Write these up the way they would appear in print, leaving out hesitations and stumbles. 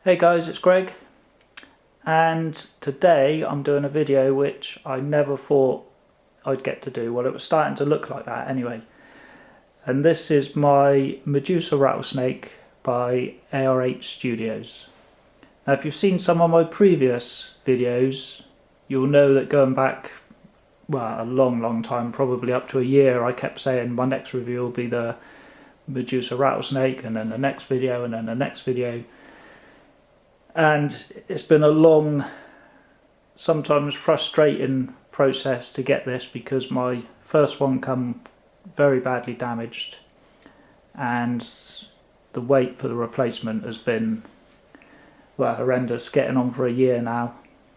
Hey guys, it's Greg, and today I'm doing a video which I never thought I'd get to do. Well, it was starting to look like that anyway. And this is my Medusa Rattlesnake by ARH Studios. Now, if you've seen some of my previous videos, you'll know that going back, well, a long time, probably up to a year, I kept saying my next review will be the Medusa Rattlesnake, and then the next video, and then the next video. And it's been a long, sometimes frustrating process to get this, because my first one come very badly damaged, and the wait for the replacement has been, well, horrendous, getting on for a year now.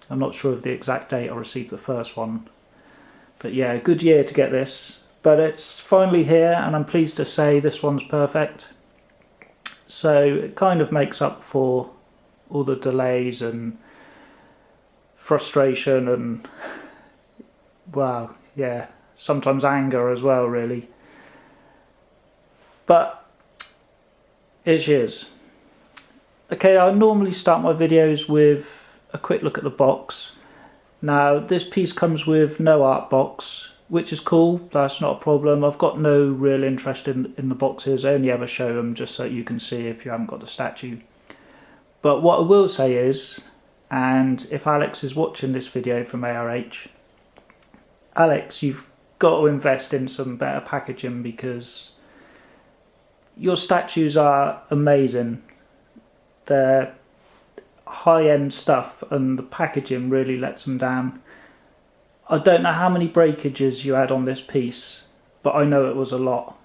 I'm not sure of the exact date I received the first one, but yeah, a good year to get this. But it's finally here, and I'm pleased to say this one's perfect. So it kind of makes up for all the delays and frustration and, well, yeah, sometimes anger as well, really. But here she is. Okay, I normally start my videos with a quick look at the box. Now, this piece comes with no art box, which is cool. That's not a problem. I've got no real interest in the boxes. I only ever show them just so you can see if you haven't got the statue. But what I will say is, and if Alex is watching this video from ARH, Alex, you've got to invest in some better packaging, because your statues are amazing. They're high-end stuff and the packaging really lets them down. I don't know how many breakages you had on this piece, but I know it was a lot.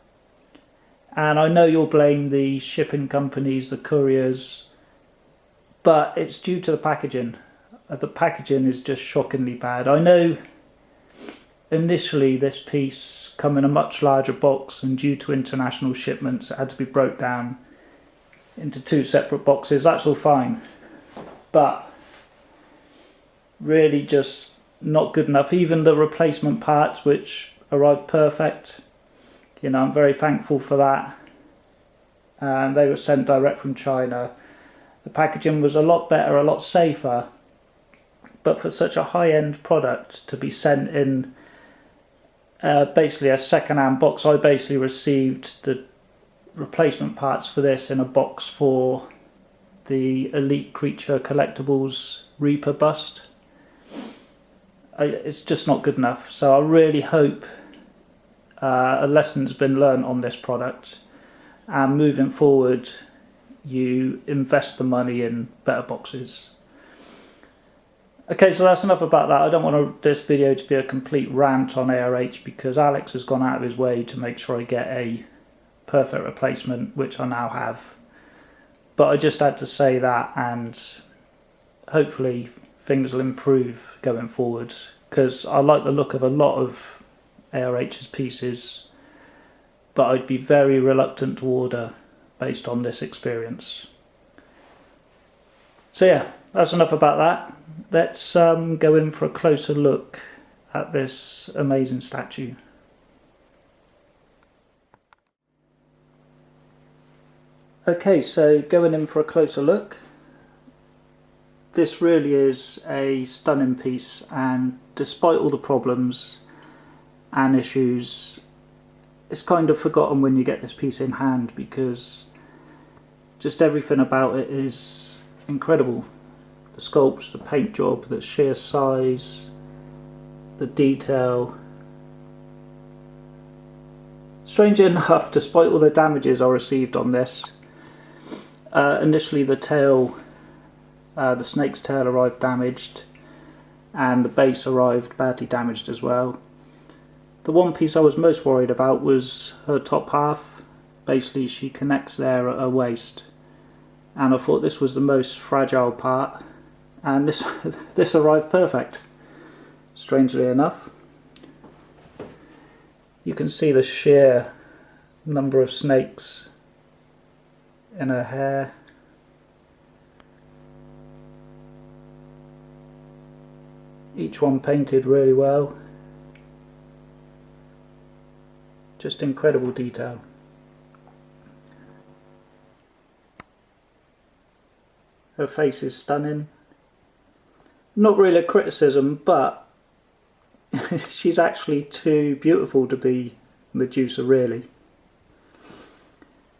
And I know you'll blame the shipping companies, the couriers, but it's due to the packaging. The packaging is just shockingly bad. I know initially this piece come in a much larger box, and due to international shipments it had to be broke down into two separate boxes. That's all fine, but really just not good enough. Even the replacement parts, which arrived perfect, you know, I'm very thankful for that, and they were sent direct from China. The packaging was a lot better, a lot safer, but for such a high-end product to be sent in basically a second-hand box. I basically received the replacement parts for this in a box for the Elite Creature Collectibles Reaper bust. It's just not good enough. So I really hope a lesson's been learned on this product, and moving forward you invest the money in better boxes. Okay, so that's enough about that. I don't want this video to be a complete rant on ARH, because Alex has gone out of his way to make sure I get a perfect replacement, which I now have. But I just had to say that, and hopefully things will improve going forward, because I like the look of a lot of ARH's pieces, but I'd be very reluctant to order based on this experience. So yeah, that's enough about that. Let's go in for a closer look at this amazing statue. Okay, so going in for a closer look, this really is a stunning piece, and despite all the problems and issues, it's kind of forgotten when you get this piece in hand, because just everything about it is incredible. The sculpts, the paint job, the sheer size, the detail. Strangely enough, despite all the damages I received on this, initially the tail, the snake's tail arrived damaged, and the base arrived badly damaged as well. The one piece I was most worried about was her top half. Basically she connects there at her waist, and I thought this was the most fragile part, and this arrived perfect, strangely enough. You can see the sheer number of snakes in her hair. Each one painted really well. Just incredible detail. Her face is stunning. Not really a criticism, but she's actually too beautiful to be Medusa, really.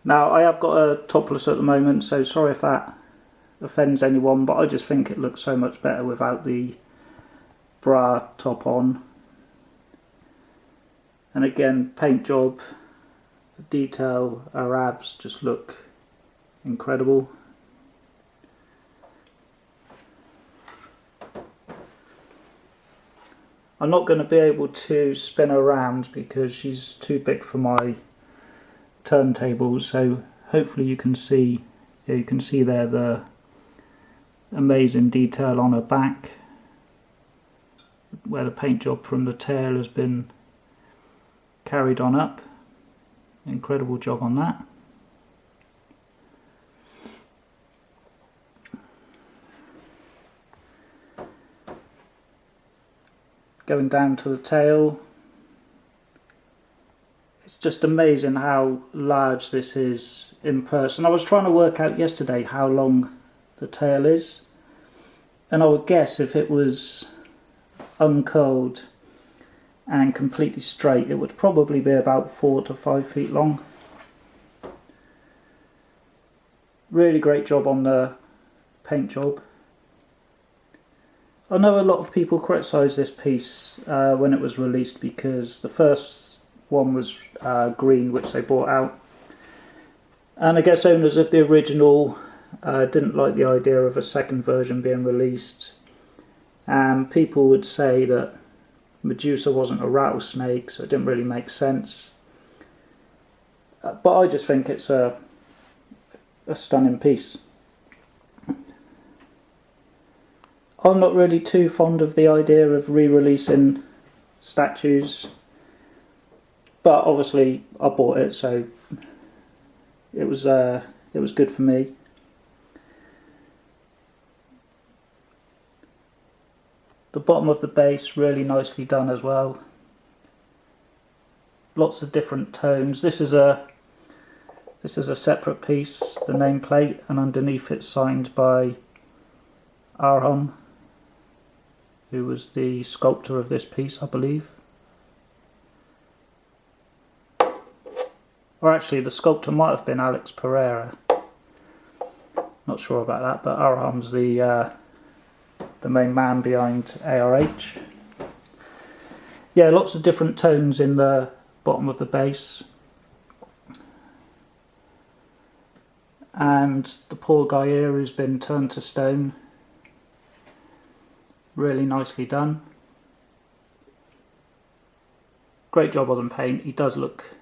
Now, I have got a topless at the moment, so sorry if that offends anyone, but I just think it looks so much better without the bra top on. And again, paint job, the detail, her abs just look incredible. I'm not going to be able to spin her around because she's too big for my turntables, so hopefully you can see there the amazing detail on her back where the paint job from the tail has been carried on up. Incredible job on that. Going down to the tail, it's just amazing how large this is in person. I was trying to work out yesterday how long the tail is, and I would guess if it was uncurled and completely straight, it would probably be about 4 to 5 feet long. Really great job on the paint job. I know a lot of people criticised this piece when it was released because the first one was green, which they brought out, and I guess owners of the original didn't like the idea of a second version being released, and people would say that Medusa wasn't a rattlesnake, so it didn't really make sense. But I just think it's a stunning piece. I'm not really too fond of the idea of re-releasing statues, but obviously I bought it, so it was good for me. The bottom of the base really nicely done as well. Lots of different tones. This is a separate piece, the nameplate, and underneath it's signed by ARH, who was the sculptor of this piece, I believe. Or actually, the sculptor might have been Alex Pereira. Not sure about that, but ARH's the main man behind ARH. Yeah, lots of different tones in the bottom of the base. And the poor guy here who's been turned to stone. Really nicely done. Great job on the paint. He does look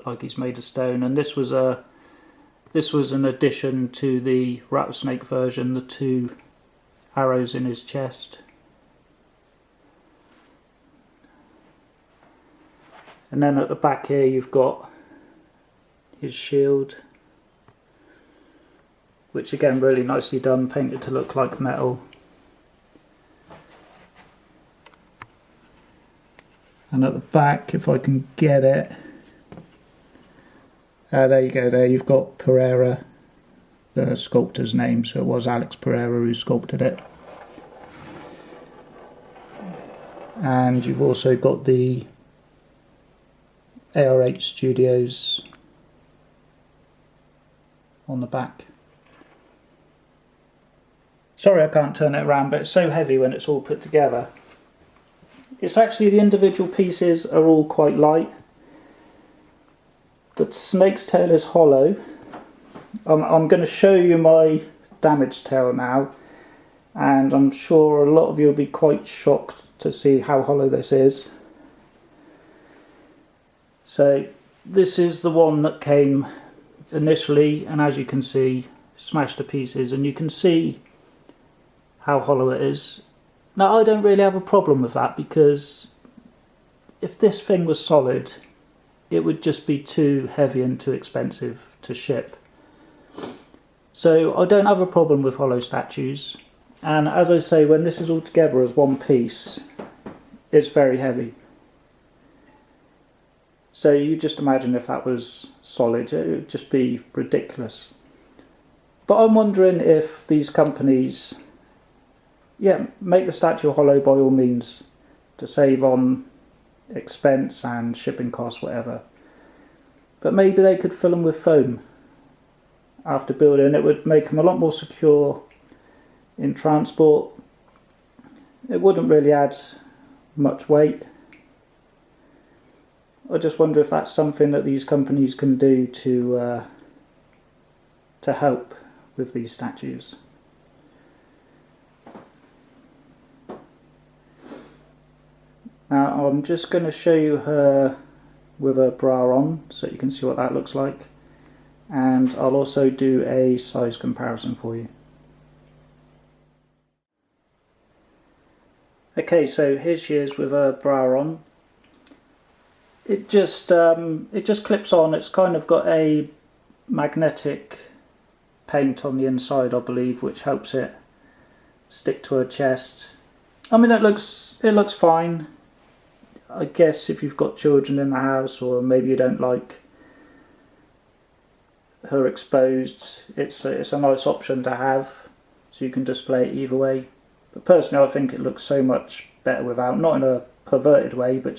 like he's made of stone, and this was an addition to the rattlesnake version, the 2 arrows in his chest. And then at the back here you've got his shield, which again really nicely done, painted to look like metal. And at the back, if I can get it, there you go, there you've got Pereira, the sculptor's name, so it was Alex Pereira who sculpted it. And you've also got the ARH Studios on the back. Sorry I can't turn it around, but it's so heavy when it's all put together. It's actually, the individual pieces are all quite light. The snake's tail is hollow. I'm going to show you my damaged tail now, and I'm sure a lot of you will be quite shocked to see how hollow this is. So this is the one that came initially, and as you can see, smashed to pieces, and you can see how hollow it is. Now, I don't really have a problem with that, because if this thing was solid, it would just be too heavy and too expensive to ship. So I don't have a problem with hollow statues, and as I say, when this is all together as one piece, it's very heavy. So you just imagine if that was solid, it would just be ridiculous. But I'm wondering if these companies, yeah, make the statue hollow by all means to save on expense and shipping costs, whatever. But maybe they could fill them with foam after building. It would make them a lot more secure in transport. It wouldn't really add much weight. I just wonder if that's something that these companies can do to help with these statues. Now I'm just going to show you her with her bra on so you can see what that looks like, and I'll also do a size comparison for you. Okay, so here she is with her bra on. It just clips on. It's kind of got a magnetic paint on the inside, I believe, which helps it stick to her chest. I mean, it looks fine. I guess if you've got children in the house, or maybe you don't like her exposed, it's a nice option to have, so you can display it either way. But personally, I think it looks so much better without, not in a perverted way, but it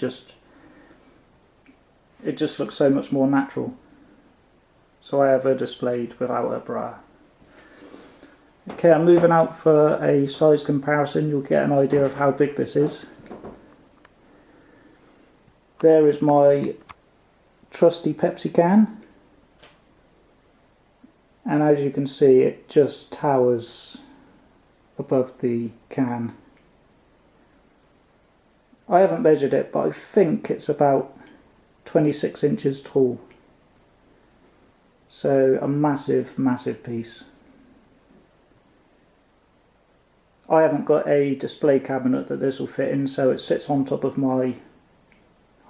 just looks so much more natural. So I have her displayed without her bra. Okay, I'm moving out for a size comparison. You'll get an idea of how big this is. There is my trusty Pepsi can, and as you can see, it just towers above the can. I haven't measured it, but I think it's about 26 inches tall. So a massive, massive piece. I haven't got a display cabinet that this will fit in, so it sits on top of my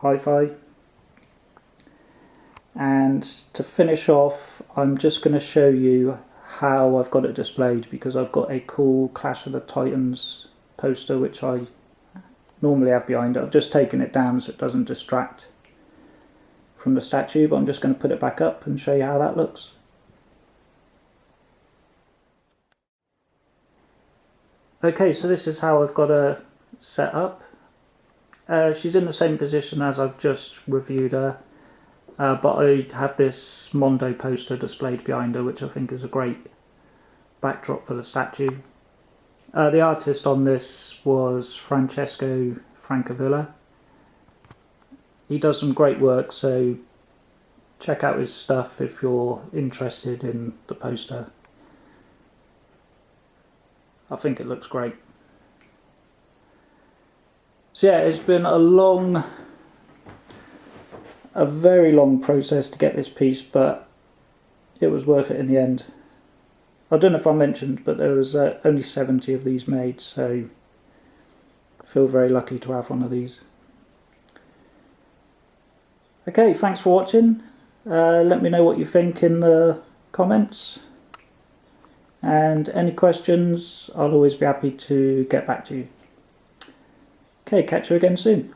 hi-fi. And to finish off, I'm just going to show you how I've got it displayed, because I've got a cool Clash of the Titans poster which I normally have behind it. I've just taken it down so it doesn't distract from the statue, but I'm just going to put it back up and show you how that looks. Okay, so this is how I've got her set up. She's in the same position as I've just reviewed her, but I have this Mondo poster displayed behind her, which I think is a great backdrop for the statue. The artist on this was Francesco Francavilla. He does some great work, so check out his stuff if you're interested in the poster. I think it looks great. So yeah, it's been a very long process to get this piece, but it was worth it in the end. I don't know if I mentioned, but there was only 70 of these made, so I feel very lucky to have one of these. Okay, thanks for watching. Let me know what you think in the comments. And any questions, I'll always be happy to get back to you. Okay, catch you again soon.